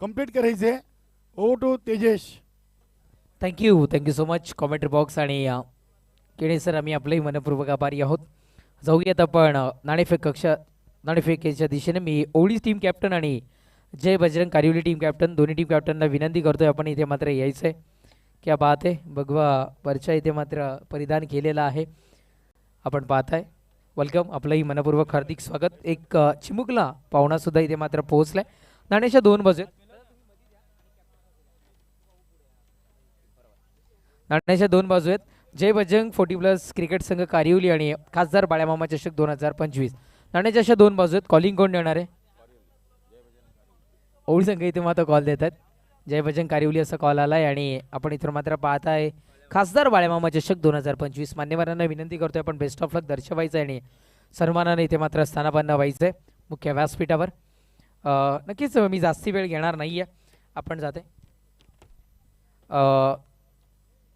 Complete करायचे. Over to Tejesh. Thank you so much commentary box आणि Kele sir, आम्ही आपलेही मनपूर्वक आभारी आहोत. जाऊयात आपण नाणेफेकीच्या दिशेने. मी ओवळी टीम कॅप्टन आणि जय बजरंग कारिवली टीम कॅप्टन, दोन्ही टीम कॅप्टनला विनंती करतोय आपण इथे मात्र यायचं आहे. क्या बात आहे, भगवा वरचा इथे मात्र परिधान केलेला आहे, आपण पाहताय. वेलकम, आपलंही मनपूर्वक हार्दिक स्वागत. एक चिमुकला पाहुणा सुद्धा इथे मात्र पोहोचलाय. नाण्याच्या 2 बाजू आहेत. नाण्याच्या 2 बाजू आहेत. जय बजरंग 40+ क्रिकेट संघ कारिवली आणि खासदार बाळ्यामामा चषक 2025. नाण्याच्या अशा 2 बाजू आहेत. कॉलिंग कोण देणार आहे? ओळी संघ इथे मात्र कॉल देतात. जय बजरंग कारिवली असा कॉल आलाय आणि आपण इथं मात्र पाहताय खासदार बाळ्यामामा चषक 2025. मान्यवरांना विनंती करतोय आपण बेस्ट ऑफ लक दर्शवायचं आहे आणि सन्मानाने इथे मात्र स्थानापन्न व्हायचं आहे मुख्य व्यासपीठावर. नक्कीच मी जास्ती वेळ घेणार नाही आहे, आपण जाते.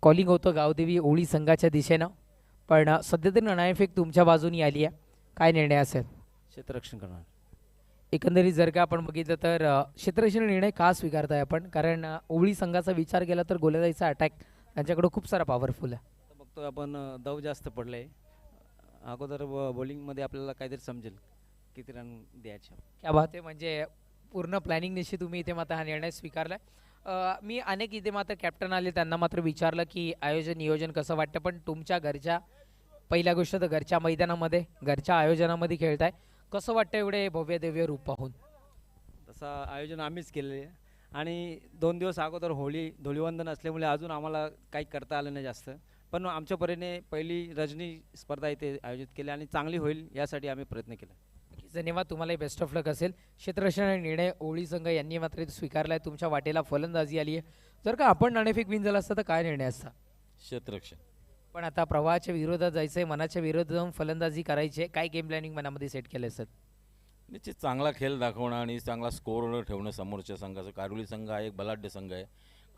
कॉलिंग होतं गावदेवी ओळी संघाच्या दिशेनं, पण सध्या तरी नाणेफेक तुमच्या बाजूनी आली आहे. काय निर्णय असेल? क्षेत्ररक्षण करणार. एकंदरीत जर का आपण बघितलं तर क्षेत्ररक्षण निर्णय का स्वीकारताय आपण? कारण ओळी संघाचा विचार केला तर गोलंदाजीचा अटॅक त्यांच्याकडे खूप सारा पॉवरफुल आहे. आता बघतो आपण दव जास्त पडले. अगोदर बॉलिंगमध्ये आपल्याला काहीतरी समजेल किती रन द्यायचे. क्या बात आहे, म्हणजे पूर्ण प्लॅनिंगनिशी तुम्ही इथे मात्र हा निर्णय स्वीकारलाय. मी अनेक इथे मात्र कॅप्टन आले, त्यांना मात्र विचारलं की आयोजन नियोजन कसं वाटतं, पण तुमच्या घरच्या, पहिल्या गोष्ट तर घरच्या मैदानामध्ये घरच्या आयोजनामध्ये खेळताय, कसं वाटतं एवढे भव्य दिव्य रूप पाहून? तसं आयोजन आम्हीच केले आणि 2 दिवस अगोदर धुलीवंदन असल्यामुळे अजून आम्हाला काही करता आलं नाही जास्त, पण आमच्या परीने पहिली रजनी स्पर्धा इथे आयोजित केली आणि चांगली होईल यासाठी आम्ही प्रयत्न केला. धन्यवाद, तुम्हालाही बेस्ट ऑफ लक असेल. क्षेत्ररक्षण निर्णय ओळी संघ यांनी मात्र स्वीकारलाय. तुमच्या वाटेला फलंदाजी आली आहे. जर का आपण नाणेफेक विन झाला असता तर काय निर्णय असता? क्षेत्ररक्षण. पण आता प्रवाहाच्या विरोधात जायचंय, मनाच्या विरोधात जाऊन फलंदाजी करायची आहे. काय गेम प्लॅनिंग मनामध्ये सेट केलं सर? निश्चित चांगला खेळ दाखवणं आणि चांगला स्कोर ठेवणं समोरच्या संघाचं. कारुली संघ हा एक बलाढ्य संघ आहे,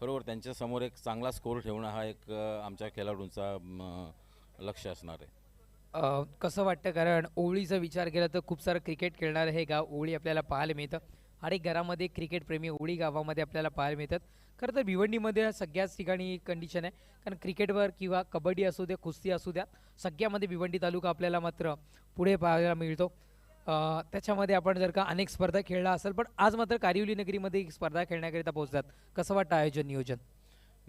खरोबर त्यांच्यासमोर एक चांगला स्कोर ठेवणं हा एक आमच्या खेळाडूंचा लक्ष असणार आहे. कसं वाटतं, कारण ओळीचा विचार केला तर खूप सारं क्रिकेट खेळणारं हे गाव ओळी आपल्याला पाहायला मिळतं. हर एक घरामध्ये क्रिकेट प्रेमी ओळी गावामध्ये आपल्याला पाहायला मिळतात. खरं तर भिवंडीमध्ये सगळ्याच ठिकाणी कंडिशन आहे, कारण क्रिकेटवर किंवा कबड्डी असू द्या, कुस्ती असू द्या, सगळ्यामध्ये भिवंडी तालुका आपल्याला मात्र पुढे पाहायला मिळतो. त्याच्यामध्ये आपण जर का अनेक स्पर्धा खेळला असेल, पण आज मात्र कारिवली नगरीमध्ये एक स्पर्धा खेळण्याकरिता पोहोचतात. कसं वाटतं आयोजन नियोजन?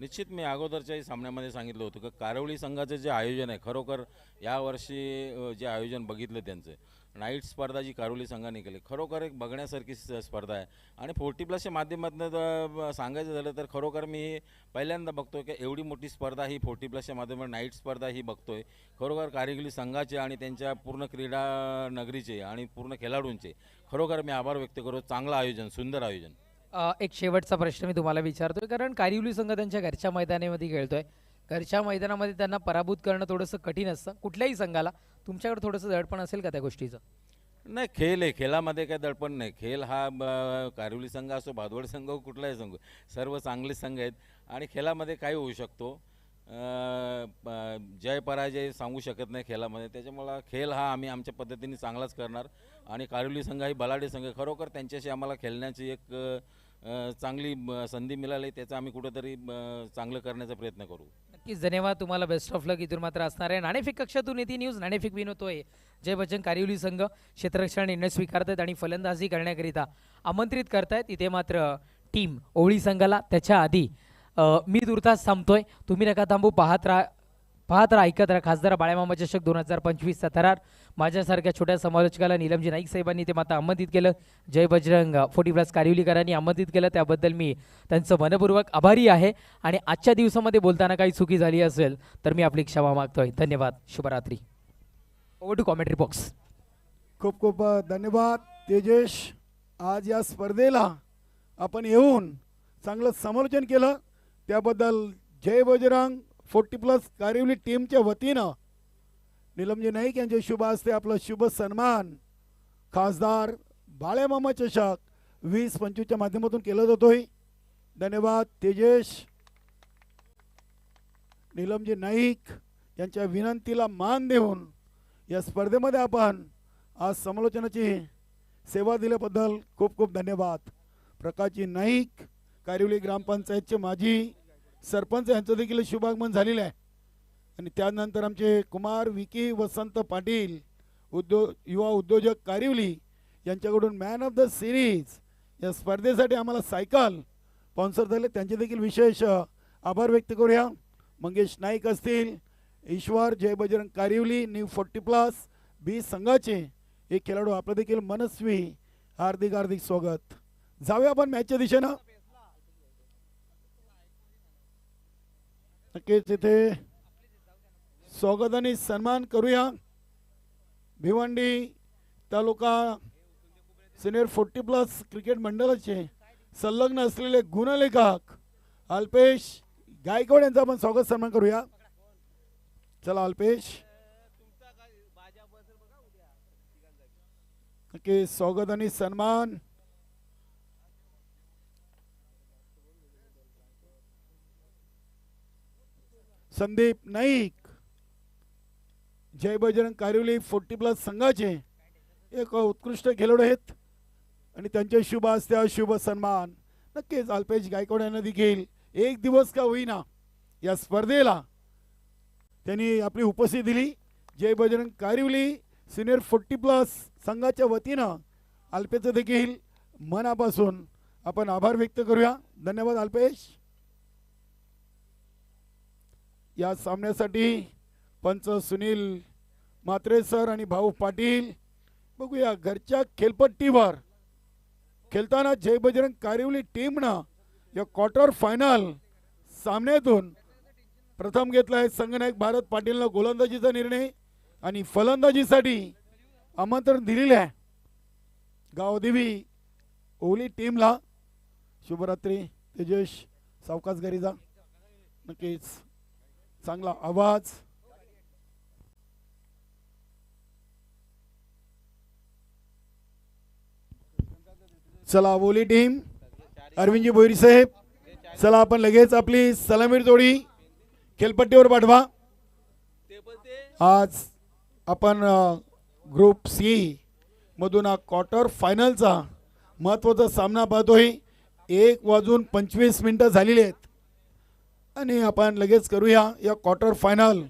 निश्चित मी अगोदरच्याही सामन्यामध्ये सांगितलं होतं की कारवली संघाचं जे आयोजन आहे, खरोखर यावर्षी जे आयोजन बघितलं त्यांचं, नाईट स्पर्धा जी कारवली संघाने केली, खरोखर एक बघण्यासारखी स्पर्धा आहे. आणि 40+च्या माध्यमातून सांगायचं झालं तर खरोखर मी पहिल्यांदा बघतोय की एवढी मोठी स्पर्धा ही 40+च्या माध्यमातून नाईट स्पर्धा ही बघतोय. खरोखर कारिवली संघाचे आणि त्यांच्या पूर्ण क्रीडा नगरीचे आणि पूर्ण खेळाडूंचे खरोखर मी आभार व्यक्त करतो. चांगलं आयोजन, सुंदर आयोजन. एक शेवटचा प्रश्न मी तुम्हाला विचारतोय, कारण कारिवली संघ त्यांच्या घरच्या मैदानामध्ये खेळतोय. घरच्या मैदानामध्ये त्यांना पराभूत करणं थोडंसं कठीण असतं कुठल्याही संघाला. तुमच्याकडे थोडंसं दडपण असेल का त्या गोष्टीचं? नाही, खेळ आहे, खेळामध्ये काही दडपण नाही. खेळ हा कारिवली संघ असो, भादवड संघ, कुठलाही संघ, सर्व चांगले संघ आहेत आणि खेळामध्ये काही होऊ शकतो. जय पराजय सांगू शकत नाही खेळामध्ये. त्याच्यामुळं खेळ हा आम्ही आमच्या पद्धतीने चांगलाच करणार आणि कारिवली संघ ही बलाढ्य संघ, खरोखर त्यांच्याशी आम्हाला खेळण्याची एक चांगली संधी मिळाली, त्याचं आम्ही कुठेतरी चांगलं करण्याचा प्रयत्न करू. नक्कीच, धन्यवाद, तुम्हाला बेस्ट ऑफ लक इथून मात्र असणार आहे. नाणेफेक कक्षातून येते न्यूज. नाणेफेक विनवतोय जय बच्चन कारिवली संघ क्षेत्ररक्षण निर्णय स्वीकारतात आणि फलंदाजी करण्याकरिता आमंत्रित करतायत इथे मात्र टीम ओळी संघाला. त्याच्या आधी मी तुर्तास थांबतोय, तुम्ही नका थांबू, पाहत राहा, ऐकत राहा. खासदार बाळ्यामामा चषक 2025चा थरार माझ्यासारख्या छोट्या समालोचकाला निलमजी नाईक साहेबांनी ते मात्र आमंत्रित केलं. जय बजरंग 40+ कारिवलीकरांनी आमंत्रित केलं, त्याबद्दल मी त्यांचं मनपूर्वक आभारी आहे. आणि आजच्या दिवसामध्ये बोलताना काही चुकी झाली असेल तर मी आपली क्षमा मागतोय. धन्यवाद, शुभरात्री. Over to commentary box. खूप खूप धन्यवाद तेजेश. आज या स्पर्धेला आपण येऊन चांगलं समालोचन केलं, त्याबद्दल जय बजरंग 40+ कारिवली टीमच्या वतीनं निलमजी नाईक यांच्या शुभ हस्ते आपलं शुभ सन्मान खासदार बाळ्यामामा चषक 2025च्या माध्यमातून केला जातोय. धन्यवाद तेजेश. निलमजी नाईक यांच्या विनंतीला मान देऊन या स्पर्धेमध्ये आपण आज समालोचनाची सेवा दिल्याबद्दल खूप खूप धन्यवाद. प्रकाशजी नाईक कारिवली ग्रामपंचायतचे माजी सरपंच यांचं देखील शुभागमन झालेलं आहे. आणि त्यानंतर आमचे कुमार विकी वसंत पाटील युवा उद्योजक कारिवली यांच्याकडून मॅन ऑफ द सिरीज या स्पर्धेसाठी आम्हाला सायकल स्पॉन्सर झाले, त्यांचे देखील विशेष आभार व्यक्त करूया. मंगेश नाईक असतील, ईश्वर जय बजरंग कारिवली न्यू 40+ बी संघाचे एक खेळाडू आपलं देखील मनस्वी हार्दिक हार्दिक स्वागत. जाऊया आपण मॅचच्या दिशेनं. नक्कीच इथे स्वागत आणि सन्मान करूया. भिवंडी तालुका सिनियर 40+ क्रिकेट मंडळाचे संलग्न असलेले गुणलेखक अल्पेश गायकवाड यांचा आपण स्वागत सन्मान करूया. चला अल्पेश, नक्की स्वागत आणि सन्मान. संदीप नाईक जय बजरंग कारिवली 40+ संघाचे एक उत्कृष्ट खेळाडू आहेत आणि त्यांचे शुभ हस्ते शुभ सन्मान. नक्कीच अल्पेश गायकवाड यांना देखील एक दिवस का होईना या स्पर्धेला त्यांनी आपली उपस्थिती दिली. जय बजरंग कारिवली सिनियर 40+ संघाच्या वतीनं अल्पेशचं देखील मनापासून आपण आभार व्यक्त करूया. धन्यवाद अल्पेश. या सामन्यासाठी पंच सुनील म्हात्रे सर आणि भाऊ पाटील. बघूया घरच्या खेळपट्टीवर खेळताना जय बजरंग कारिवली टीमनं या क्वार्टर फायनल सामन्यातून प्रथम घेतला आहे. संघनायक भारत पाटीलनं गोलंदाजीचा निर्णय आणि फलंदाजीसाठी आमंत्रण दिलेले आहे गावदेवी ओली टीमला. शुभरात्री तेजस, सावकाश घरी जा. नक्कीच चांगला आवाज. चला ओली टीम, अरविंदजी भोईर साहेब, चला आपण लगेच आपली सलामीर जोडी खेळपट्टीवर पाठवा. आज आपण ग्रुप सी मधून क्वार्टर फायनलचा महत्त्वाचा सामना पाहतोय. 1:25 झालेली आहेत आणि आपण लगेच करूया या क्वार्टर फायनल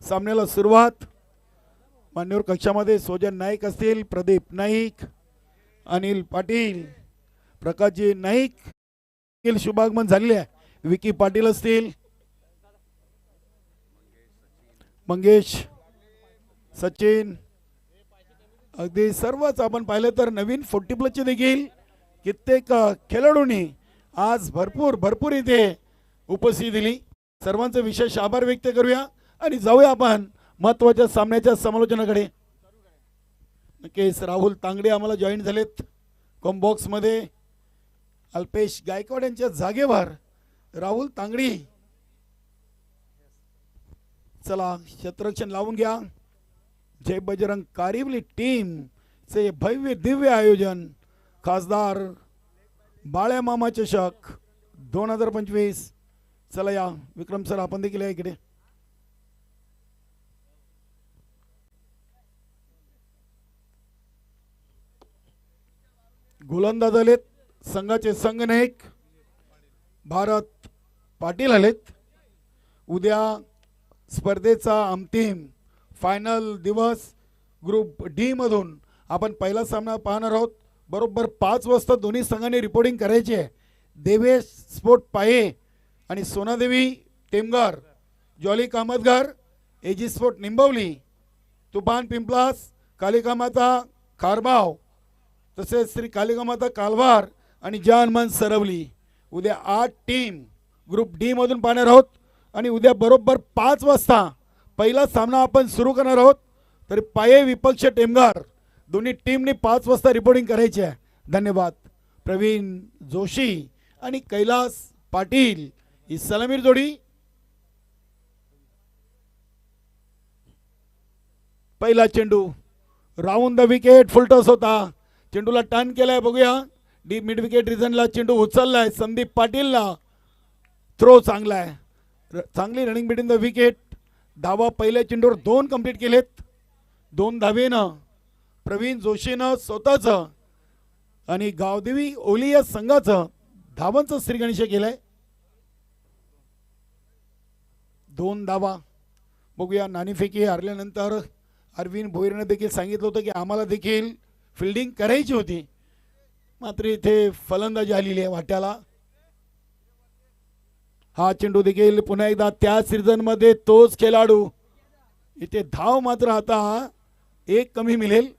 सामन्याला सुरुवात. मान्यवर कक्षामध्ये सोजन नाईक असतील, प्रदीप नाईक, अनिल पाटील, प्रकाशजी नाईक शुभागमन झालेले आहे. विकी पाटील असतील, मंगेश, सचिन, अगदी सर्वच आपण पाहिलं तर नवीन 40+ देखील कित्येक खेळाडूंनी आज भरपूर इथे उपस्थिती दिली. सर्वांचे विशेष आभार व्यक्त करूया आणि जाऊया आपण महत्त्वाच्या सामन्याच्या समालोचनाकडे. नक्कीच राहुल तांगडे आम्हाला जॉईन झालेत कॉम्बॉक्स मध्ये. अल्पेश गायकवाड यांच्या जागेवर राहुल तांगडी. चला क्षेत्ररक्षण लावून घ्या. जय बजरंग कारिवली टीम चे भव्य दिव्य आयोजन खासदार बाळ्या मामा चषक 2025. चला या विक्रम सर, आपण देखील या इकडे. गोलंदाज आलेत संघाचे संघनायक भारत पाटील आलेत. उद्या स्पर्धेचा अंतिम फायनल दिवस ग्रुप डी मधून आपण पहिला सामना पाहणार आहोत. बरोबर 5 वाजता दोन्ही संघांनी रिपोर्टिंग करायची आहे. देवेश स्पोर्ट पाये आणि सोनादेवी टेमगार, जॉली कामतगार एजी स्पोर्ट निंबवली, तुफान पिंपलास, कालिकामाता खारबाव, तसेच श्री कालिकामाता कालवार आणि जानमन सरवली. उद्या 8 टीम ग्रुप डी मधून पाहणार आहोत आणि उद्या बरोबर 5 वाजता पहिला सामना आपण सुरू करणार आहोत. तर पाये विपक्ष टेमगार दोन्ही टीमने 5 वाजता रिपोर्टिंग करायची आहे. धन्यवाद. प्रवीण जोशी आणि कैलास पाटील ही सलामीर जोडी. पहिला चेंडू राऊंड द विकेट, फुलटॉस होता. चेंडूला टर्न केलाय, बघूया. डीप मिड विकेट रिझनला चेंडू उचललाय. संदीप पाटीलला थ्रो चांगला आहे. चांगली रनिंग बिटवीन द विकेट. धावा पहिल्या चेंडूवर 2 कंप्लीट केलेत. 2 धावेनं प्रवीण जोशीनं स्वतःचं आणि गावदेवी ओली या संघाचं धावांचं श्रीगणेश केलंय 2 धावा. बघूया नाणेफेकी हारल्यानंतर अरविंद भोईरने देखील सांगितलं होतं की आम्हाला देखील फिल्डिंग करायची होती, मात्र इथे फलंदाजी आलेली आहे वाट्याला. हा चेंडू देखील पुन्हा एकदा त्या सीझन मध्ये तोच खेळाडू. इथे धाव मात्र आता 1 कमी मिळेल.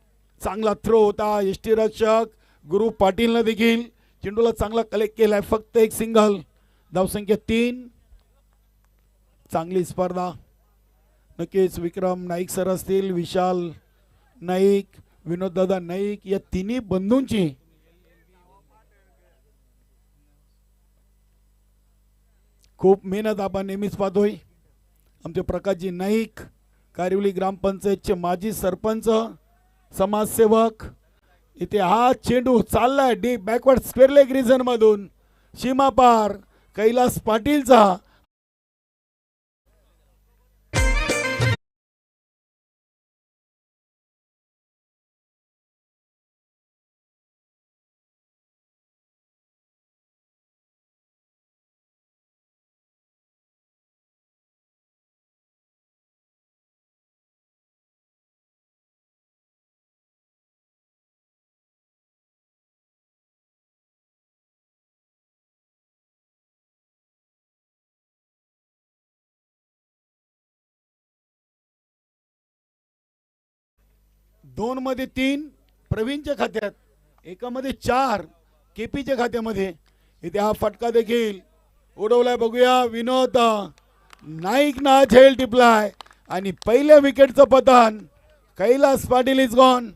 चांगला थ्रो होता. यष्टीरक्षक गुरु पाटीलनं देखील चेंडूला चांगला कलेक्ट केलाय. फक्त 1 सिंगल. धावसंख्या 3. चांगली स्पर्धा. नक्कीच विक्रम नाईक सर असतील, विशाल नाईक, विनोददादा नाईक या तिन्ही बंधूंची खूप मेहनत आपण नेहमीच पाहतोय. आमचे प्रकाशजी नाईक, कारिवली ग्रामपंचायतचे माजी सरपंच, समाजसेवक. इथे हा चेंडू चाललाय deep backward square leg region मधून सीमा पार. कैलास पाटीलचा दोन मध्ये 3 प्रवीणच्या खात्यात, एकामध्ये 4 केपीच्या खात्यामध्ये. इथे हा फटका देखील उडवलाय. बघूया विनोद नाईक ना झेल टिपलाय आणि पहिल्या विकेटचं पतन. Kailas Patil is gone.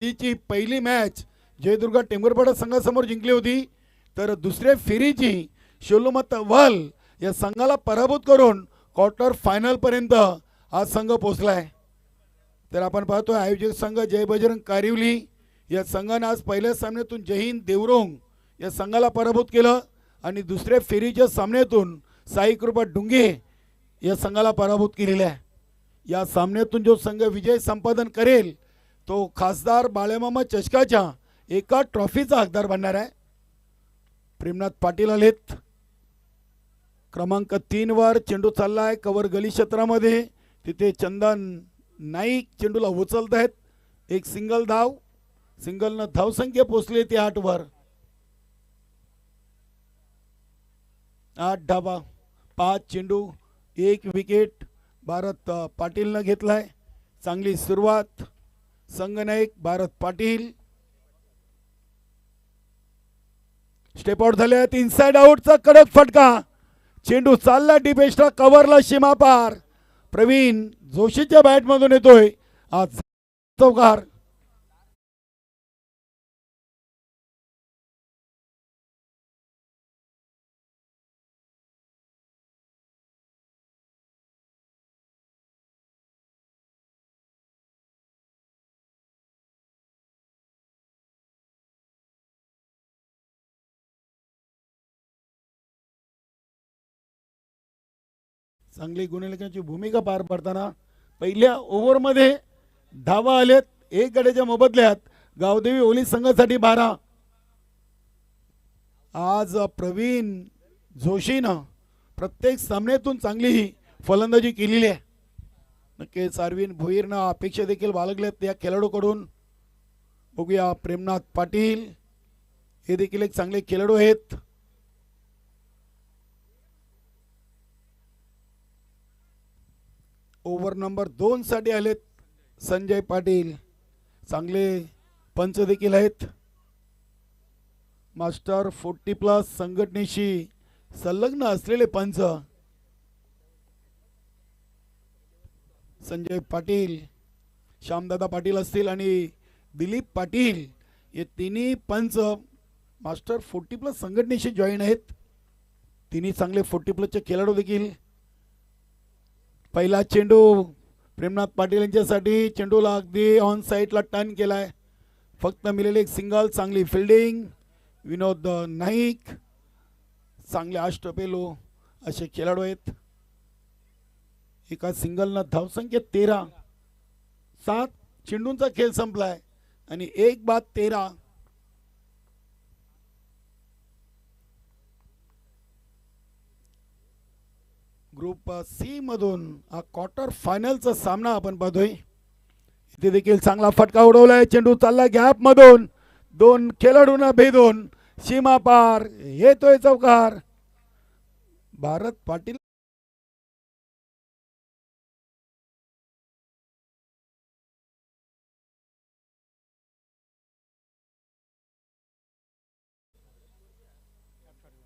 ची पहिली मॅच जयदुर्गा टेंभुरपाडा संघासमोर जिंकली होती, तर दुसऱ्या फेरीची शोलुमत वल या संघाला पराभूत करून क्वार्टर फायनल पर्यंत हा संघ पोहोचलाय. तर आपण पाहतोय आयोजक संघ जय बजरंग कारिवली या संघाने आज पहिल्या सामन्यातून जय हिंद देवरोंग या संघाला पराभूत केलं आणि दुसऱ्या फेरीच्या सामन्यातून साई कृपा डुंगे या संघाला पराभूत केलेला आहे. या सामन्यातून जो संघ विजय संपादन करेल तो खासदार बाळेमामा चषकाच्या एका ट्रॉफीचा हकदार बनणार आहे. प्रेमनाथ पाटील आलेत. क्रमांक 3 वर चेंडू चाललाय कवर गली क्षेत्रामध्ये. तिथे चंदन नाईक चेंडूला उचलत आहेत. 1 सिंगल धाव. सिंगलनं धावसंख्या पोहोचली ती 8 वर. 8 धावा, 5 चेंडू, 1 विकेट भारत पाटीलनं घेतलाय. चांगली सुरुवात. संगनायक भारत पाटील स्टेप आउट झाले. इनसाइड आउटचा कडक फटका. चेंडू चालला डीप एक्स्ट्रा कव्हरला सीमा पार. प्रवीण जोशीच्या बॅट मधून येतोय आज चौकार. चांगली गुणलेखनाची भूमिका पार पडताना पहिल्या ओव्हरमध्ये धावा आलेत. 1 गड्याच्या मोबदल्यात गावदेवी ओली संघासाठी 12. आज प्रवीण जोशीनं प्रत्येक सामन्यातून चांगली फलंदाजी केलेली आहे. नक्कीच अरविंद भोईरनं अपेक्षा देखील बाळगल्यात या खेळाडूकडून. बघूया प्रेमनाथ पाटील हे देखील एक चांगले खेळाडू आहेत. ओव्हर नंबर 2 साठी आलेत संजय पाटील. चांगले पंच देखील आहेत. मास्टर 40+ संघटनेशी संलग्न असलेले पंच संजय पाटील, श्यामदादा पाटील असतील आणि दिलीप पाटील हे तिन्ही पंच मास्टर 40+ संघटनेशी जॉईन आहेत. तिन्ही चांगले 40+ चे खेळाडू देखील पहिला चेंडू प्रेमनाथ पाटील यांच्यासाठी. चेंडूला अगदी ऑन साईडला टर्न केलाय. फक्त मिळाली एक सिंगल. चांगली फिल्डिंग विनोद नाईक. चांगले अष्टपैलू असे खेळाडू आहेत. एका सिंगलनं धावसंख्या 13. 7 चेंडूंचा खेळ संपलाय आणि 1-13. ग्रुप सी मधून हा क्वार्टर फायनलचा सामना आपण पाहतोय. इथे देखील चांगला फटका उडवलाय. चेंडू चालला गॅप मधून. 2 खेळाडूंना भेदून सीमा पार. येतोय चौकार. भारत पाटील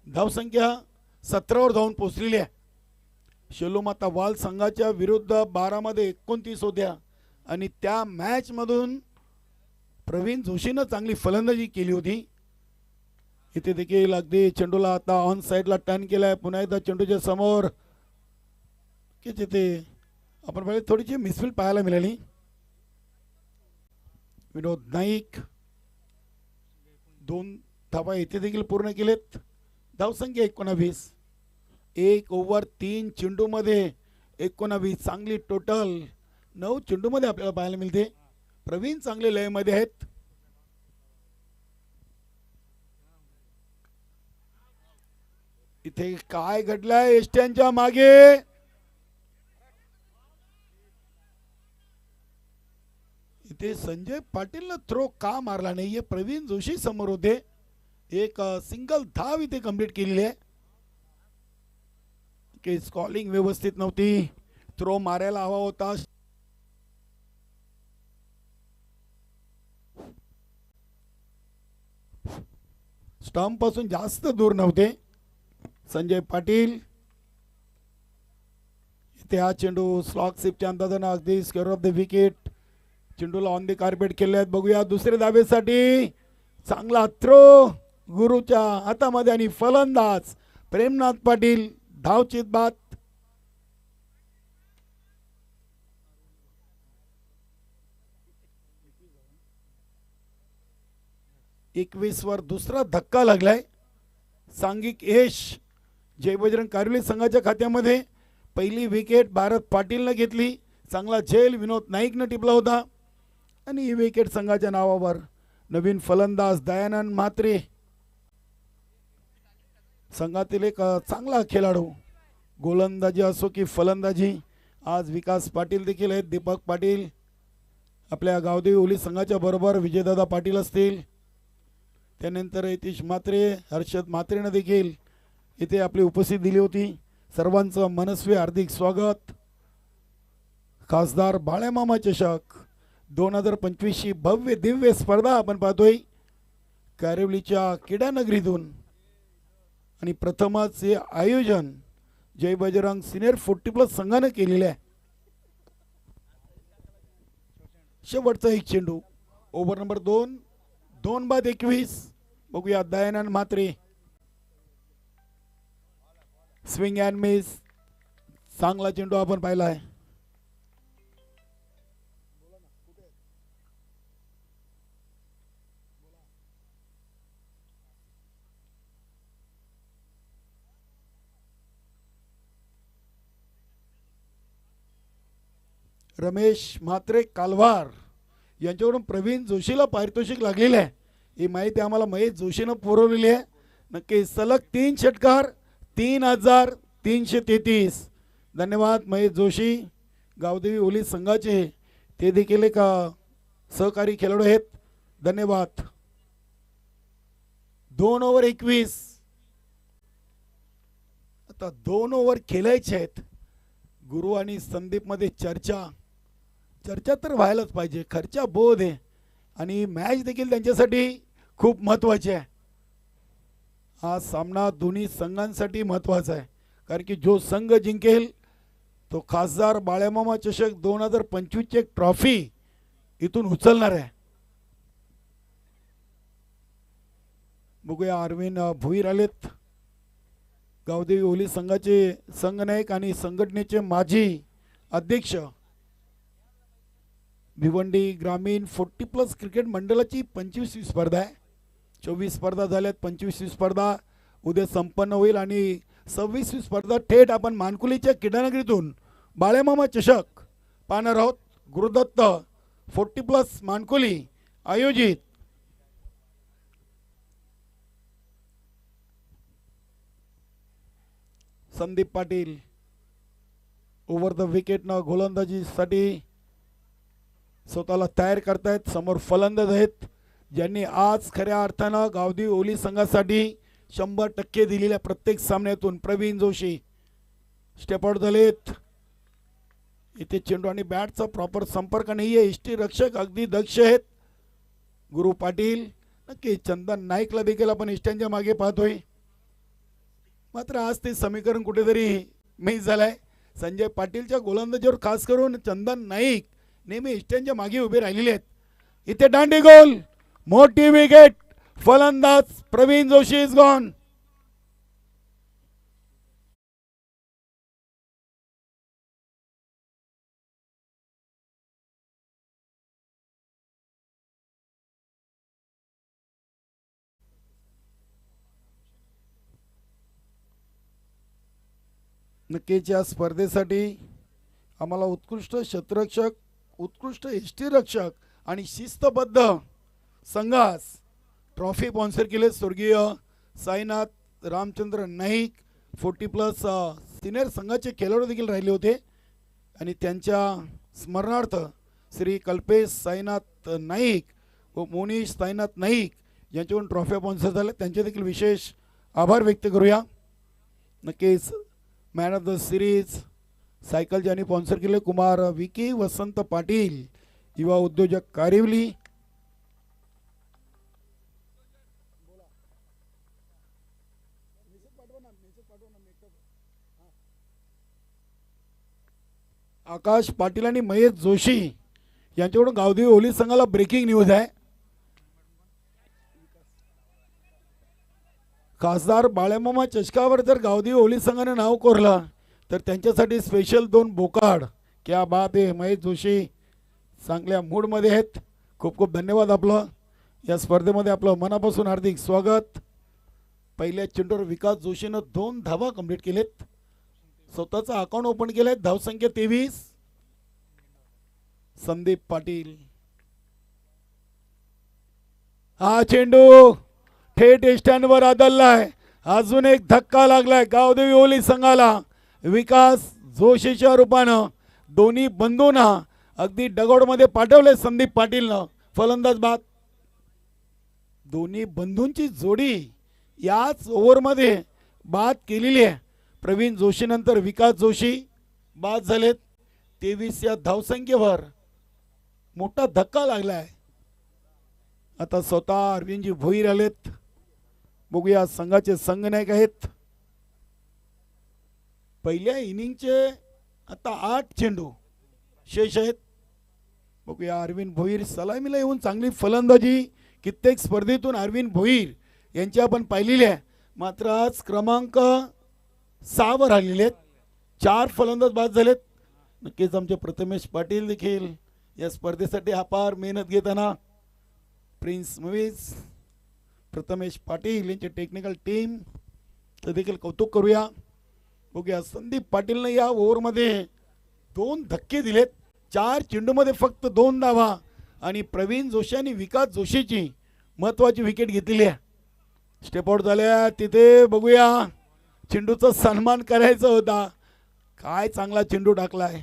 धावसंख्या 17वर जाऊन पोहोचलेली आहे. शेलोमाता वाल संघाच्या विरुद्ध 12 मध्ये 29 होत्या आणि त्या मॅच मधून प्रवीण जोशीनं चांगली फलंदाजी केली होती. इथे देखील अगदी चेंडूला आता ऑन साईडला टर्न केलाय. पुन्हा एकदा चेंडूच्या समोर की जिथे आपण पाहिजे थोडीशी मिसफील्ड पाहायला मिळाली. विनोद नाईक 2 धावा इथे देखील पूर्ण केलेत. धावसंख्या 19. 1 ओव्हर 3 चेंडूमध्ये 19. चांगली टोटल 9 चेंडूमध्ये आपल्याला पाहायला मिळते. प्रवीण चांगले लयमध्ये आहेत. इथे काय घडलंय एसट्यांच्या मागे. इथे संजय पाटीलनं थ्रो का मारला नाहीये. प्रवीण जोशी समोर होते. एक सिंगल धाव इथे कंप्लीट केलेली आहे. की स्कॉलिंग व्यवस्थित नव्हती. थ्रो मारायला हवा होता. स्टंप पासून जास्त दूर नव्हते संजय पाटील. इथे हा चेंडू स्लॉक सिपच्या अंदाजानं अगदी स्क्वेअर ऑफ द विकेट. चेंडूला ऑन द कार्पेट केले आहेत. बघूया दुसऱ्या धावेसाठी चांगला थ्रो गुरुच्या हातामध्ये आणि फलंदाज प्रेमनाथ पाटील. धावचित बाद. 21 वर दुसरा धक्का लागलाय. सांघिक यश जय बजरंग कारवली संघाच्या खात्यामध्ये. पहिली विकेट भारत पाटीलनं घेतली. चांगला झेल विनोद नाईकनं टिपला होता आणि ही विकेट संघाच्या नावावर. नवीन फलंदाज दयानंद म्हात्रे संघातील एक चांगला खेळाडू. गोलंदाजी असो की फलंदाजी. आज विकास पाटील देखील आहेत. दीपक पाटील आपल्या गावदेवी ओली संघाच्या बरोबर. विजयदादा पाटील असतील. त्यानंतर यतीश म्हात्रे हर्षद म्हात्रेनं देखील इथे आपली उपस्थिती दिली होती. सर्वांचं मनस्वी हार्दिक स्वागत. खासदार बाळ्यामामा चषक 2025 ची भव्य दिव्य स्पर्धा आपण पाहतोय कारिवलीच्या क्रीडा नगरीतून. आणि प्रथमच हे आयोजन जय बजरंग सिनियर 40+ संघाने केलेले आहे. शेवटचा एक चेंडू ओव्हर नंबर 2. 2/21. बघूया Dayanand Mhatre. Swing and miss. चांगला चेंडू आपण पाहिला आहे. रमेश म्हात्रे कालवार यांच्याकडून प्रवीण जोशीला पारितोषिक लागलेले आहे. ही माहिती आम्हाला महेश जोशीनं पुरवलेली आहे. नक्की सलग 3 षटकार 3333. धन्यवाद महेश जोशी. गावदेवी ओली संघाचे ते देखील एक सहकारी खेळाडू आहेत. धन्यवाद. 2 ओव्हर 21. आता 2 ओव्हर खेळायचे आहेत. गुरु आणि संदीप मध्ये चर्चा तर व्हायलाच पाहिजे. खर्चा बोध आहे आणि मॅच देखील त्यांच्यासाठी खूप महत्त्वाची आहे. हा सामना दोन्ही संघांसाठी महत्त्वाचा आहे. कारण की जो संघ जिंकेल तो खासदार बाळ्यामामा चषक 2025 ची एक ट्रॉफी इथून उचलणार आहे. बघूया अरविंद भुईर आलेत. गावदेवी ओली संघाचे संघनायक आणि संघटनेचे माजी अध्यक्ष भिवंडी ग्रामीण 40+ क्रिकेट मंडळाची 25वी स्पर्धा आहे. 24 स्पर्धा झाल्यात, 25वी स्पर्धा उद्या संपन्न होईल आणि 26वी स्पर्धा थेट आपण मानकुलीच्या क्रीडानगरीतून बाळेमामा चषक पाहणार आहोत. गुरुदत्त 40+ मानकुली आयोजित संदीप पाटील ओव्हर द विकेटनं गोलंदाजीसाठी स्वतःला तयार करतायत. समोर फलंदाज आहेत ज्यांनी आज खऱ्या अर्थानं गावदी ओली संघासाठी 100% दिलेल्या प्रत्येक सामन्यातून प्रवीण जोशी स्टेप आउट झालेत. इथे चेंडू आणि बॅटचा प्रॉपर संपर्क नाही आहे. इष्टी रक्षक अगदी दक्ष आहेत. गुरु पाटील नक्की चंदन नाईकला देखील आपण इष्ट्यांच्या मागे पाहतोय. मात्र आज ते समीकरण कुठेतरी मिस झालंय. संजय पाटीलच्या गोलंदाजीवर खास करून चंदन नाईक नेहमी इष्ट्यांच्या मागे उभे राहिलेले आहेत. इथे दांडी गोल, मोठी विकेट, फलंदाज प्रवीण जोशी इज गॉन. नक्कीच या स्पर्धेसाठी आम्हाला उत्कृष्ट क्षेत्ररक्षक, उत्कृष्ट यष्टीरक्षक आणि शिस्तबद्ध संघास ट्रॉफी स्पॉन्सर केले स्वर्गीय साईनाथ रामचंद्र नाईक. 40+ सिनियर संघाचे खेळाडू देखील राहिले होते आणि त्यांच्या स्मरणार्थ श्री कल्पेश साईनाथ नाईक व मोनीश साईनाथ नाईक यांच्याकडून ट्रॉफी स्पॉन्सर झाल्या. त्यांचे देखील विशेष आभार व्यक्त करूया. नक्कीच man of the series cycle ज्यांनी स्पॉन्सर केले कुमार विकी वसंत पाटील, युवा उद्योजक कारिवली. आकाश पाटील आणि महेश जोशी यांच्याकडून गावदेवी ओली संघाला ब्रेकिंग न्यूज आहे. खासदार बाळेमामा चषकावर जर गावदेवी ओली संघाने नाव कोरलं तर त्यांच्यासाठी स्पेशल 2 बोकाड. क्या बात आहे. महेश जोशी चांगल्या मूडमध्ये आहेत. खूप खूप धन्यवाद. आपलं या स्पर्धेमध्ये आपलं मनापासून हार्दिक स्वागत. पहिल्या चेंडूवर विकास जोशीनं 2 धावा कंप्लीट केलेत. स्वतःचं अकाउंट ओपन केलंय. धावसंख्या 23. संदीप पाटील हा चेंडू थेट स्टँडवर आदळलाय. अजून एक धक्का लागलाय गावदेवी ओली संघाला. विकास जोशीच्या रूपानं दोन्ही बंधूंना अगदी डगौडमध्ये पाठवले संदीप पाटीलनं. फलंदाज बाद. दोन्ही बंधूंची जोडी याच ओव्हरमध्ये बाद केलेली आहे. प्रवीण जोशीनंतर विकास जोशी बाद झालेत. 23 या धावसंख्येवर मोठा धक्का लागलाय. आता स्वतः अरविंदजी भोईर आलेत. बघूया संघाचे संघनायक आहेत. पहिल्या इनिंगचे आता 8 चेंडू शेष आहेत. बघूया अरविंद भोईर सलामीला येऊन चांगली फलंदाजी कित्येक स्पर्धेतून अरविंद भोईर यांची आपण पाहिलेली आहे. मात्र आज क्रमांक 6 वर आलेले आहेत. 4 फलंदाज बाद झालेत. नक्कीच आमचे प्रथमेश पाटील देखील या स्पर्धेसाठी अपार मेहनत घेताना प्रिन्स मूव्हीज प्रथमेश पाटील यांचे टेक्निकल टीम ते देखील कौतुक करूया. बघूया संदीप पाटीलनं या ओव्हरमध्ये 2 धक्के दिलेत. 4 चेंडूमध्ये फक्त 2 धावा आणि प्रवीण जोशी आणि विकास जोशीची महत्त्वाची विकेट घेतलेली आहे. स्टेप आउट झाल्या. तिथे बघूया चेंडूचा सन्मान करायचा होता. काय चांगला चेंडू टाकलाय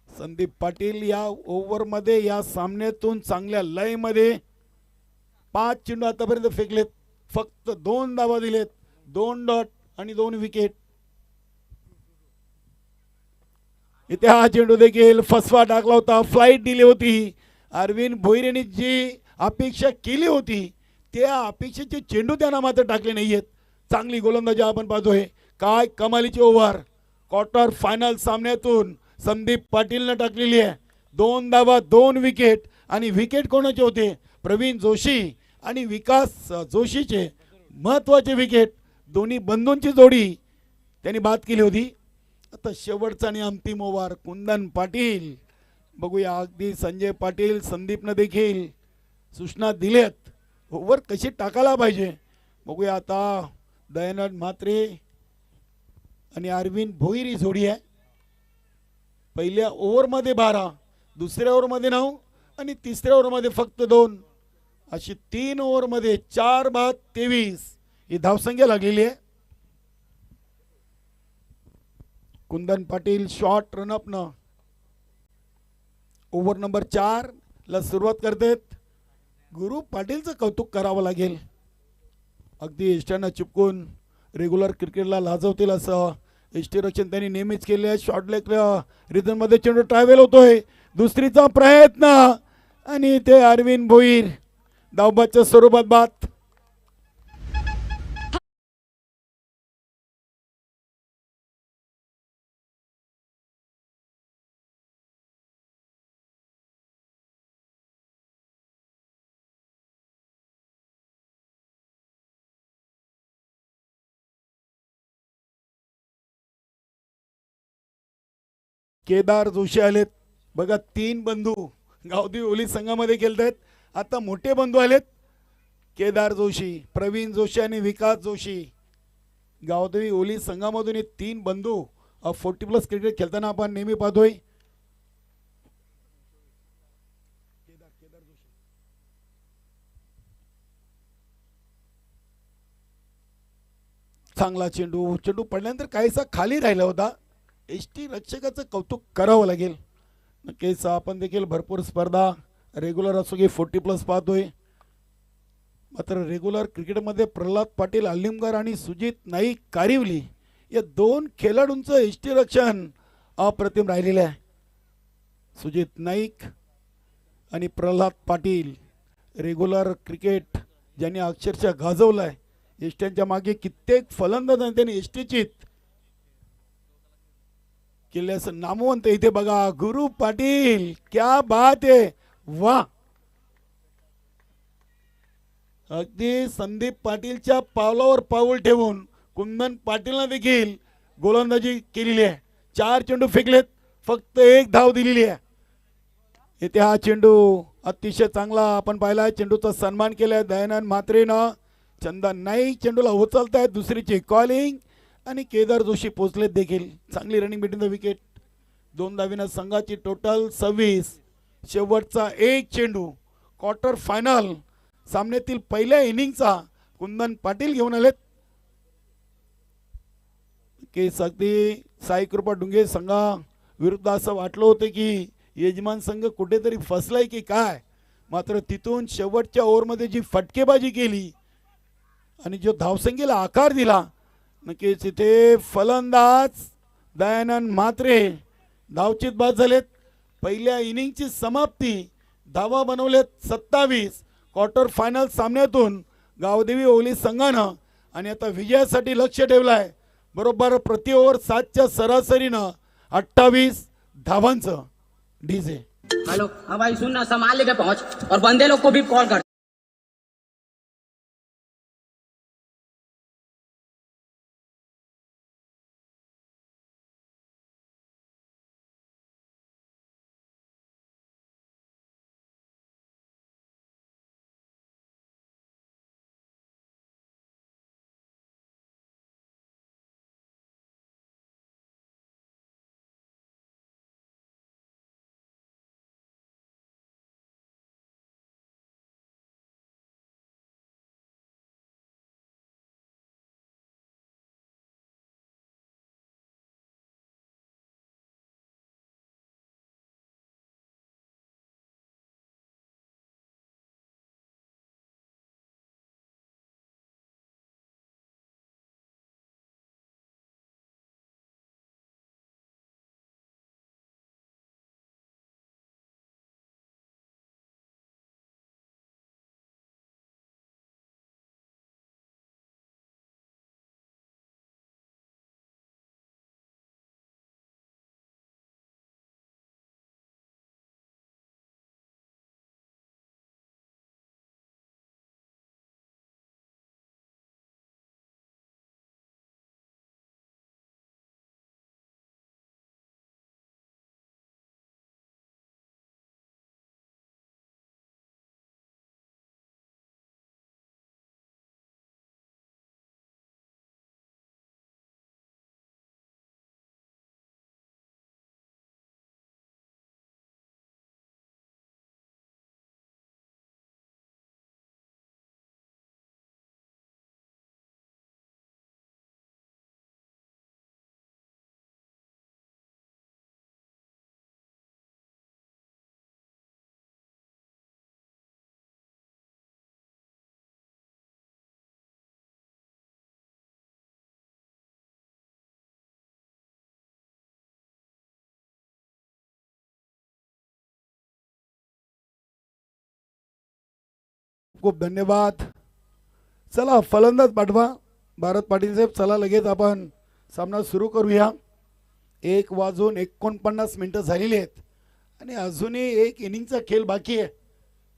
संदीप पाटील या ओव्हरमध्ये. या सामन्यातून चांगल्या लयमध्ये 5 चेंडू आतापर्यंत फेकलेत. फक्त 2 धावा दिलेत. 2 डॉट आणि 2 विकेट. इथे हा चेंडू देखील फसवा टाकला होता. फ्लाईट दिली होती. अरविंद भोईर यांनी जी अपेक्षा केली होती त्या अपेक्षेचे चेंडू त्यांना मात्र टाकले नाहीयेत. चांगली गोलंदाजी आपण पाहतोय. काय कमालीची ओव्हर क्वार्टर फायनल सामन्यातून संदीप पाटीलनं टाकलेली आहे. 2 धावा 2 विकेट. आणि विकेट कोणाचे होते? प्रवीण जोशी आणि विकास जोशीचे महत्त्वाचे विकेट. दोन्ही बंधूंची जोडी त्यांनी बाद केली होती. आता शेवटचा आणि अंतिम ओव्हर कुंदन पाटील. बघूया अगदी संजय पाटील संदीपनं देखील सूचना दिल्यात ओव्हर कशी टाकायला पाहिजे. बघूया आता दयानंद म्हात्रे आणि अरविंद भोईर ही जोडी आहे. पहिल्या ओव्हरमध्ये 12, दुसऱ्या ओव्हरमध्ये 9 आणि तिसऱ्या ओव्हरमध्ये फक्त 2, अशी 3 ओव्हरमध्ये 4 बाद 23 ही धावसंख्या लागलेली आहे. कुंदन पाटील शॉर्ट रनअप न ओव्हर नंबर 4 ला सुरुवात करतात. गुरु पाटीलचं कौतुक करावं लागेल. अगदी इष्टांना चिपकून रेग्युलर क्रिकेटला लाजवतील असं यष्टीरक्षण त्यांनी नेहमीच केले आहे. शॉर्ट लेग रिझनमध्ये चेंडू ट्रॅव्हल होतोय. दुसरीचा प्रयत्न आणि ते अरविंद भोईर धावबादच्या स्वरूपात बाद. केदार जोशी आलेत. बघा 3 बंधू गावदेवी ओली संघामध्ये खेळतायत. आता मोठे बंधू आलेत. केदार जोशी, प्रवीण जोशी आणि विकास जोशी. गावदेवी ओली संघामधून हे 3 बंधू 40+ क्रिकेट खेळताना आपण नेहमी पाहतोय. चांगला चेंडू पडल्यानंतर काहीसा खाली राहिला होता. एसटी रक्षकाचं कौतुक करावं लागेल. नक्कीच आपण देखील भरपूर स्पर्धा रेग्युलर असो की 40+ पाहतोय. मात्र रेग्युलर क्रिकेटमध्ये प्रल्हाद पाटील अल्लिमकर आणि सुजित नाईक कारिवली या 2 खेळाडूंचं एसटी रक्षण अप्रतिम राहिलेलं आहे. सुजित नाईक आणि प्रल्हाद पाटील रेग्युलर क्रिकेट ज्यांनी अक्षरशः गाजवलं आहे. एसटीच्या मागे कित्येक फलंदाजांनी त्यांनी एसटीची केल्याचं नामवंत. इथे बघा गुरु पाटील, क्या बात आहे, वा. अगदी संदीप पाटीलच्या पावलावर पाऊल ठेवून कुंदन पाटीलनं देखील गोलंदाजी केलेली आहे. 4 चेंडू फेकलेत, फक्त 1 धाव दिलेली आहे. इथे हा चेंडू अतिशय चांगला आपण पाहिला. चेंडूचा सन्मान केलाय दयानंद म्हात्रेनं. चंदन नाईक चेंडूला उचलतायत. दुसरीची कॉलिंग आणि केदार जोशी पोचलेत देखील. चांगली रनिंग बिटवीन द विकेट. 2 धावीनं संघाची टोटल 26. शेवटचा 1 चेंडू क्वार्टर फायनल सामन्यातील पहिल्या इनिंगचा कुंदन पाटील घेऊन आलेत. केस अगदी साई कृपा डुंगे संघा विरुद्ध असं वाटलं होतं की यजमान संघ कुठेतरी फसलाय की काय. मात्र तिथून शेवटच्या ओव्हरमध्ये जी फटकेबाजी केली आणि जो धावसंख्येला आकार दिला, नक्कीच इथे फलंदाज दयानंद म्हात्रे धावचित बाद झालेत. पहिल्या इनिंगची समाप्ती. धावा बनवलेत 27 क्वार्टर फायनल सामन्यातून गावदेवी ओली संघानं. आणि आता विजयासाठी लक्ष ठेवलं आहे. बरोबर प्रति ओव्हर 7च्या सरासरीनं 28 धावांचं. डीजे हेलो, हाँ भाई सुन ना, सामान लेके पहुंच और बंदे लोग को भी कॉल कर. खूप धन्यवाद. चला फलंदाज पाठवा भारत पाटील साहेब. चला लगेच आपण सामना सुरू करूया. 1:49 झालेली आहेत आणि अजूनही एक इनिंगचा खेळ बाकी आहे.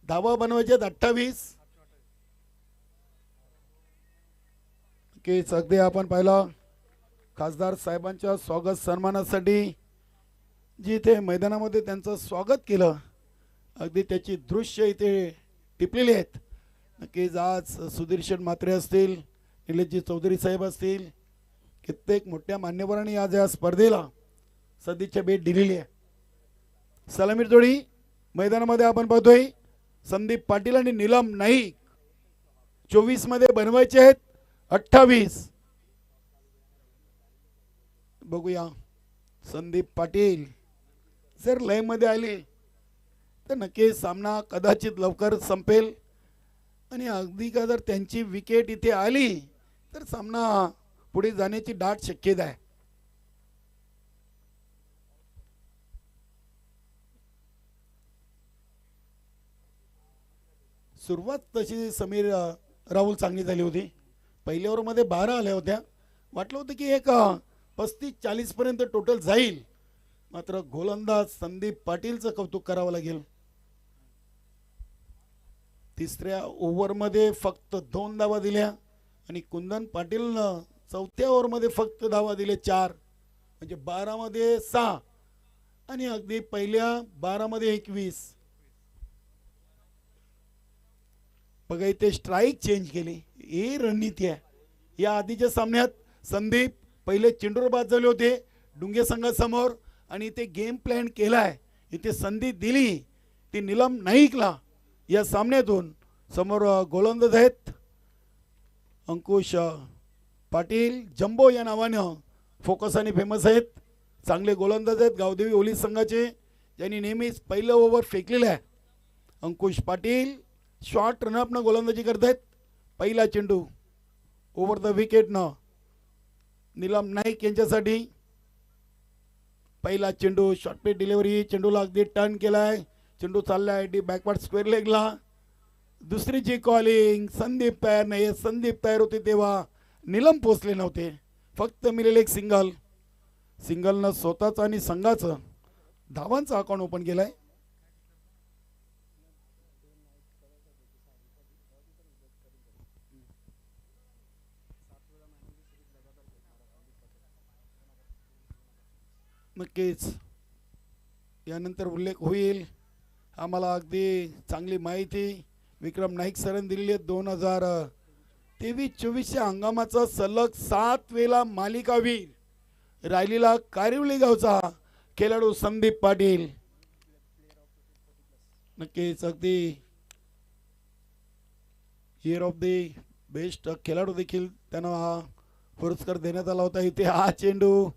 धावा बनवायचे आहेत 28. की अगदी आपण पाहिलं खासदार साहेबांच्या स्वागत सन्मानासाठी जिथे मैदानामध्ये त्यांचं स्वागत केलं अगदी त्याची दृश्य इथे टिपलेली आहेत. नक्कीच आज सुधीर शेठ म्हात्रे असतील, निलेशजी चौधरी साहेब असतील, कित्येक मोठ्या मान्यवरांनी आज या स्पर्धेला सदिच्छा भेट दिलेली आहे. सलामीर जोडी मैदानामध्ये आपण पाहतोय संदीप पाटील आणि नीलम नाईक. 24 मध्ये बनवायचे आहेत 28. बघूया संदीप पाटील जर लयमध्ये आले तर नक्कीच सामना कदाचित लवकर संपेल आणि अगदी का जर त्यांची विकेट इथे आली तर सामना पुढे जाण्याची दाट शक्यता आहे. सुरुवात तशी समीर राहुल चांगली झाली होती. पहिल्या ओव्हरमध्ये 12 आल्या होत्या. वाटलं होतं की एक 35-40 पर्यंत टोटल जाईल. मात्र गोलंदाज संदीप पाटीलचं कौतुक करावं लागेल. तिसऱ्या ओव्हरमध्ये फक्त 2 धावा दिल्या आणि कुंदन पाटीलनं चौथ्या ओव्हरमध्ये फक्त धावा दिले 4. म्हणजे 12 मध्ये 6 आणि अगदी पहिल्या 12 मध्ये 21. बघा इथे स्ट्राईक चेंज केली. ही रणनीती आहे. या आधीच्या सामन्यात संदीप पहिले चेंडूवर बाद झाले होते डुंगे संघासमोर आणि इथे गेम प्लॅन केलाय. इथे संधी दिली ती नीलम नाईकला. या सामन्यातून समोर गोलंदाज आहेत अंकुश पाटील जंबो या नावानं फोकस आणि फेमस आहेत. चांगले गोलंदाज आहेत गावदेवी ओली संघाचे ज्यांनी नेहमीच पहिलं ओव्हर फेकलेलं आहे. अंकुश पाटील शॉर्ट रनअपनं गोलंदाजी करतायत. पहिला चेंडू ओव्हर द विकेटनं नीलम नाईक यांच्यासाठी. पहिला चेंडू शॉर्टपेट डिलिव्हरी. चेंडूला अगदी टर्न केलाय. चेंडू चाललाय डी बॅकवर्ड स्क्वेअर लेगला. दुसरीची कॉलिंग संदीप तयार नाही. संदीप तयार होते तेव्हा नीलम पोचले नव्हते. फक्त मिळेल एक सिंगल. सिंगलनं स्वतःचं आणि संघाचं धावांचा अकाउंट ओपन केलाय. नक्कीच यानंतर उल्लेख होईल. आम्हाला अगदी चांगली माहिती विक्रम नाईक सरांनी दिलेली आहे. 2023-24 हंगामाचा सलग 7 वेळा मालिकावीर राहिलेला कारिवली गावचा खेळाडू संदीप पाटील. नक्कीच अगदी इयर ऑफ द बेस्ट खेळाडू देखील त्यांना हा पुरस्कार देण्यात आला होता. इथे हा चेंडू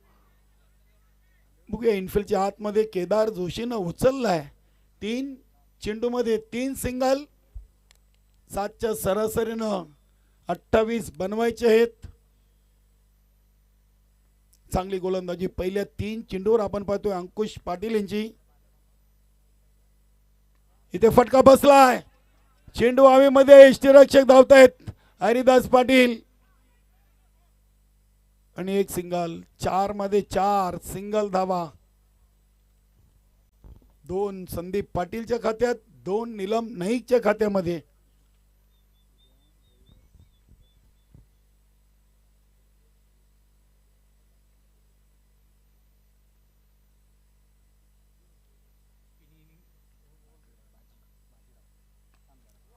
बघूया इनफिल्डच्या आतमध्ये केदार जोशीनं उचललाय. 3 चेंडूमध्ये 3 सिंगल. 7च्या सरासरीनं 28 बनवायचे आहेत. चांगली गोलंदाजी पहिल्या 3 चेंडूवर आपण पाहतोय अंकुश पाटील यांची. इथे फटका बसलाय. चेंडू हवेमध्ये यष्टीरक्षक धावतायत हरिदास पाटील आणि एक सिंगल. 4 मध्ये 4 सिंगल धावा. 2 संदीप पाटीलच्या खात्यात, 2 नीलम नाईकच्या खात्यामध्ये.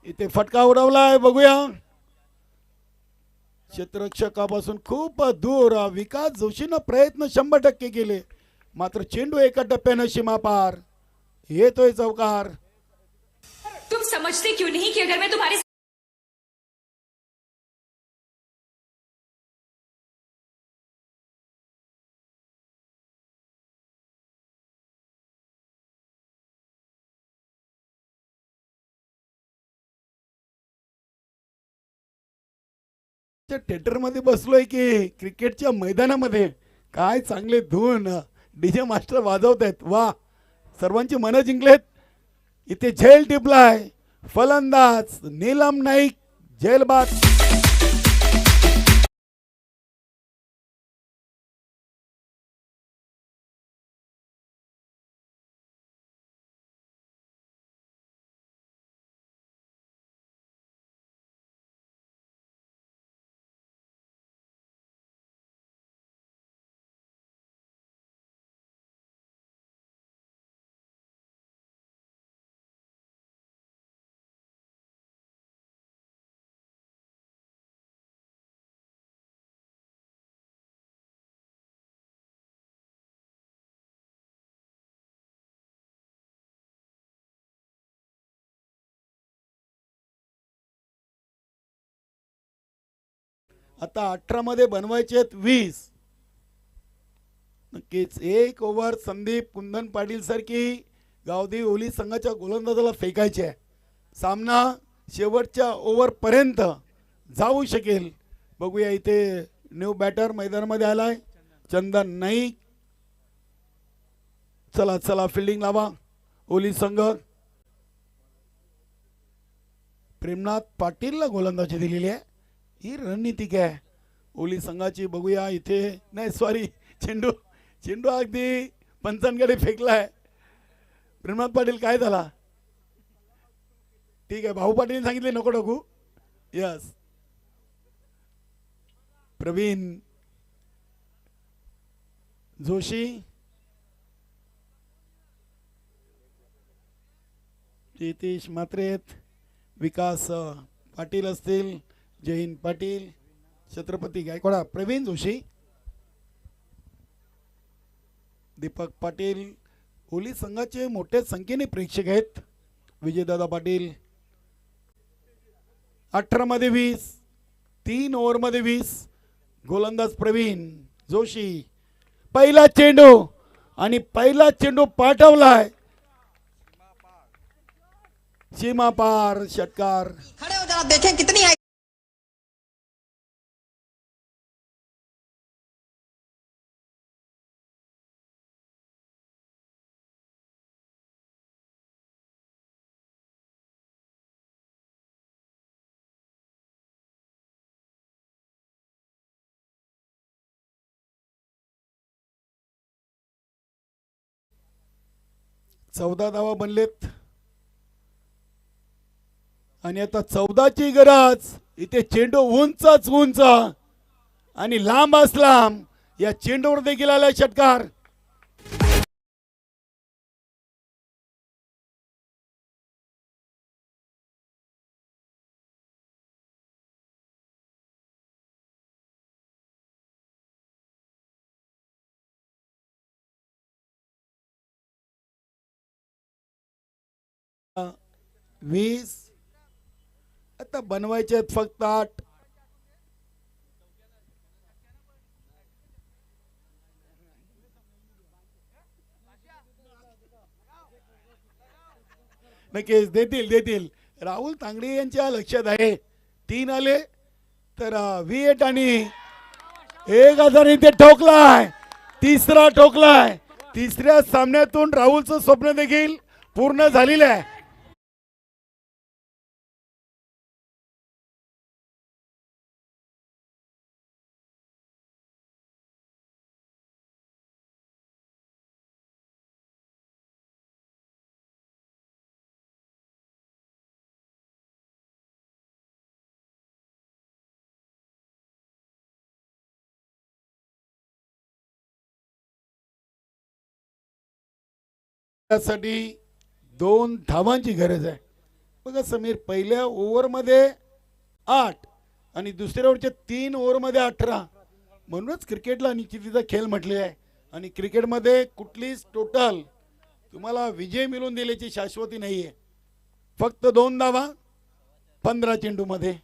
इथे फटका उडवलाय. बघूया क्षेत्ररक्षकापासून खूप दूर विकास जोशीनं प्रयत्न 100% केले. मात्र चेंडू एका टप्प्यानं सीमा पार. येतोय चौकार. तुम समझते क्यों नहीं कि अगर मैं तुम्हारे थिएटर मध्ये बसलोय की क्रिकेटच्या मैदानामध्ये. काय चांगले धून डीजे मास्टर वाजवत आहेत. वा सर्वांची मनं जिंकलेत. इथे झेल टिपलाय. फलंदाज नीलम नाईक जेलबाद. आता 18 मध्ये बनवायचे आहेत 20. नक्कीच एक ओव्हर संदीप कुंदन पाटील सारखी गावदेवी ओली संघाच्या गोलंदाजाला फेकायचे आहे. सामना शेवटच्या ओव्हर पर्यंत जाऊ शकेल. बघूया इथे न्यू बॅटर मैदानामध्ये आलाय चंदन नाईक. चला चला फिल्डिंग लावा ओली संघ. प्रेमनाथ पाटीलला गोलंदाजी दिलेली आहे. ही रणनीती काय ओली संघाची बघूया इथे. नाही सॉरी, चेंडू चेंडू अगदी पंचांकडे फेकलाय. प्रेमनाथ पाटील काय झाला? ठीक आहे, भाऊ पाटील सांगितले नको टाकू. यस, प्रवीण जोशी, नितीश मात्रेत, विकास पाटील असतील, जयहिंद पाटील, छत्रपती गायकवाड, प्रवीण जोशी, दीपक पाटील. ओली संघाचे मोठ्या संख्येने प्रेक्षक आहेत. विजयदादा पाटील. 18 मध्ये 20, 3 ओव्हरमध्ये 20. गोलंदाज प्रवीण जोशी. पहिला चेंडू आणि पहिला चेंडू पाठवलाय सीमा पार. षटकार. खड़े हो जरा देखें कितनी है. चौदा धावा बनलेत आणि आता 14ची गरज. इथे चेंडू उंचच उंच आणि लांबच लांब. या चेंडूवर देखील आलाय षटकार. वीस. आता बनवायचे आहेत फक्त 8. नक्कीच देतील देतील. राहुल तांगडे यांच्या लक्षात आहे. 3 आले तर V8 आणि 1000 इथे ठोकलाय. तिसरा ठोकलाय. तिसऱ्या सामन्यातून राहुलचं स्वप्न देखील पूर्ण झालेलं आहे. त्यासाठी 2 धावांची गरज आहे. बघा समीर, पहिल्या ओव्हरमध्ये 8 आणि दुसऱ्या ओव्हरच्या 3 ओव्हरमध्ये 18. म्हणूनच क्रिकेटला निश्चितीचा खेळ म्हटले आहे. आणि क्रिकेटमध्ये कुठलीच टोटल तुम्हाला विजय मिळवून दिल्याची शाश्वती नाही आहे. फक्त 2 धावा 15 चेंडूमध्ये.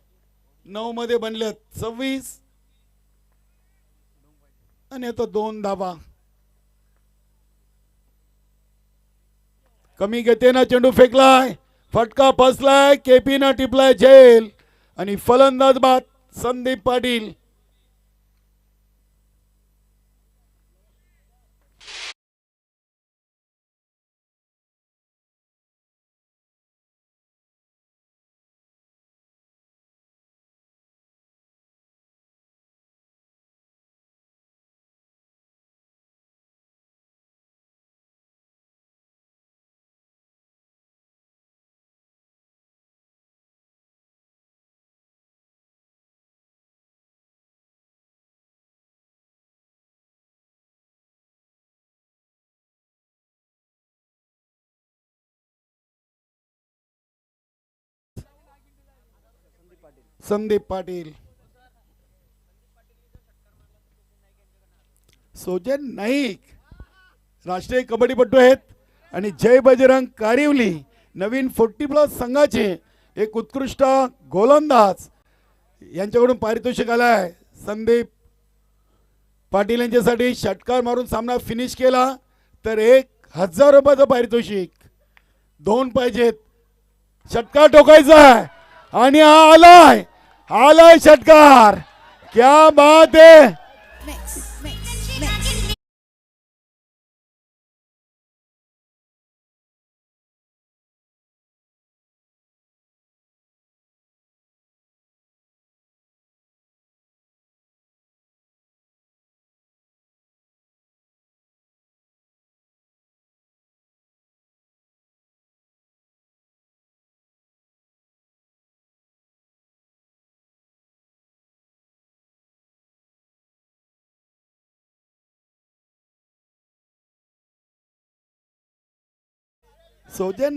9 मध्ये बनल्यात 26 आणि आता 2 धावा. कमी गतीनं चेंडू फेकलाय. फटका फसलाय. केपी न टिपलाय झेल आणि फलंदाज बाद संदीप पाटील. संदीप पाटील. सोजन नाईक राष्ट्रीय कबड्डीपटू आहेत आणि जय बजरंग कारिवली नवीन 40+ संघाचे एक उत्कृष्ट गोलंदाज यांच्याकडून पारितोषिक आलं आहे. संदीप पाटील यांच्यासाठी षटकार मारून सामना फिनिश केला तर 1000 रुपयाचं पारितोषिक. 2 पाहिजेत. षटकार ठोकायचा आहे आणि हा आलाय षटकार. क्या बात आहे. सोजन